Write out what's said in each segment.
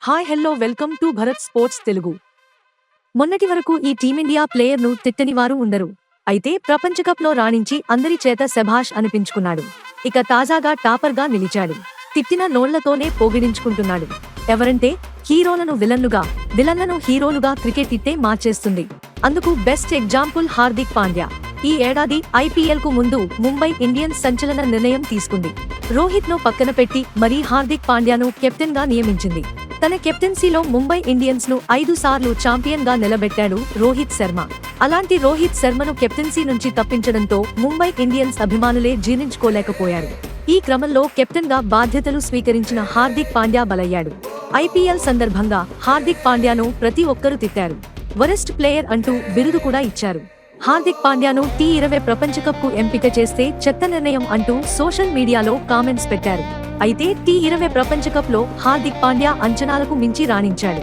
Hi hello welcome to Bharat sports Telugu. మొన్నటి వరకు ఈ టీమిండియా ప్లేయర్ను తిట్టని వారు ఉండరు. అయితే ప్రపంచకప్లో రాణించి అందరి చేత శభాష్ అనిపించుకున్నాడు. ఇక తాజాగా టాపర్గా నిలిచాడు. తిట్టిన నోళ్లతోనే పోగిడించుకుంటున్నాడు. ఎవరంటే హీరోలను విలన్లుగా, విలన్లను హీరోలుగా క్రికెట్ ఇట్టే మార్చేస్తుంది. అందుకు బెస్ట్ ఎగ్జాంపుల్ హార్దిక్ పాండ్యా. ఈ ఏడాది ఐపీఎల్ కు ముందు ముంబై ఇండియన్స్ సంచలన నిర్ణయం తీసుకుంది. రోహిత్ ను పక్కన పెట్టి మరీ హార్దిక్ పాండ్యాను కెప్టెన్ గా నియమించింది. తన కెప్టెన్సీలో ముంబై ఇండియన్స్ ను 5 సార్లు ఛాంపియన్ గా నిలబెట్టాడు రోహిత్ శర్మ. అలాంటి రోహిత్ శర్మను కెప్టెన్సీ నుంచి తప్పించడంతో ముంబై ఇండియన్స్ అభిమానులే జీర్ణించుకోలేకపోయారు. ఈ క్రమంలో కెప్టెన్ గా బాధ్యతలు స్వీకరించిన హార్దిక్ పాండ్యా బలయ్యాడు. ఐపీఎల్ సందర్భంగా హార్దిక్ పాండ్యాను ప్రతి ఒక్కరూ తిట్టారు. వరెస్ట్ ప్లేయర్ అంటూ బిరుదు కూడా ఇచ్చారు. హార్దిక్ పాండ్యాను T20 ప్రపంచకప్ కు ఎంపిక చేస్తే చెత్త నిర్ణయం అంటూ సోషల్ మీడియాలో కామెంట్స్ పెట్టారు. అయితే T20 ప్రపంచకప్ లో హార్దిక్ పాండ్యా అంచనాలకు మించి రాణించాడు.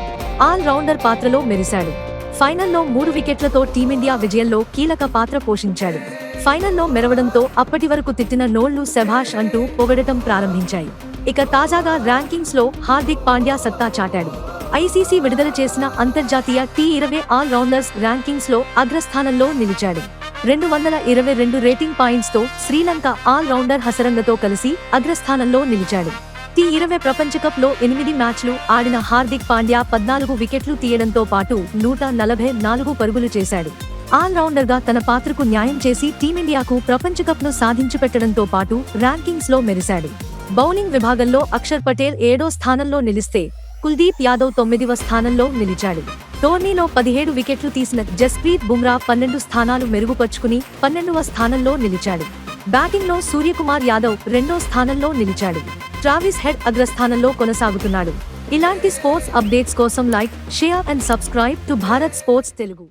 ఆల్ రౌండర్ పాత్రలో మెరిశాడు. ఫైనల్లో 3 వికెట్లతో టీమిండియా విజయంలో కీలక పాత్ర పోషించాడు. ఫైనల్లో మెరవడంతో అప్పటి వరకు తిట్టిన నోళ్లు శభాష్ అంటూ పొగడటం ప్రారంభించాయి. ఇక తాజాగా ర్యాంకింగ్స్ లో హార్దిక్ పాండ్యా సత్తా చాటాడు. ఐసీసీ విడుదల చేసిన అంతర్జాతీయ T20 ఆల్ రౌండర్స్ ర్యాంకింగ్స్ లో అగ్రస్థానంలో నిలిచాడు. 222 రేటింగ్ పాయింట్స్ తో శ్రీలంక ఆల్ రౌండర్ హసరంగతో కలిసి అగ్రస్థానంలో నిలిచాడు. T20 ప్రపంచకప్ లో 8 మ్యాచ్లు ఆడిన హార్దిక్ పాండ్యా 14 వికెట్లు తీయడంతో పాటు 144 పరుగులు చేశాడు. ఆల్ రౌండర్ గా తన పాత్రకు న్యాయం చేసి టీమిండియాకు ప్రపంచకప్ ను సాధించిపెట్టడంతో పాటు ర్యాంకింగ్స్ లో మెరిశాడు. బౌలింగ్ విభాగంలో అక్షర్ పటేల్ 7వ స్థానంలో నిలిస్తే కుల్దీప్ యాదవ్ 9వ స్థానంలో నిలిచాడు. టోర్నీలో 17 వికెట్లు తీసిన జస్ప్రీత్ బుమ్రా 12 స్థానాలు మెరుగుపరుచుకుని 12వ స్థానంలో నిలిచాడు. బ్యాటింగ్ లో సూర్యకుమార్ యాదవ్ 2వ స్థానంలో నిలిచాడు. ట్రావిస్ హెడ్ అగ్రస్థానంలో కొనసాగుతున్నాడు. ఇలాంటి స్పోర్ట్స్ అప్డేట్స్ కోసం like, share and subscribe to Bharat sports Telugu.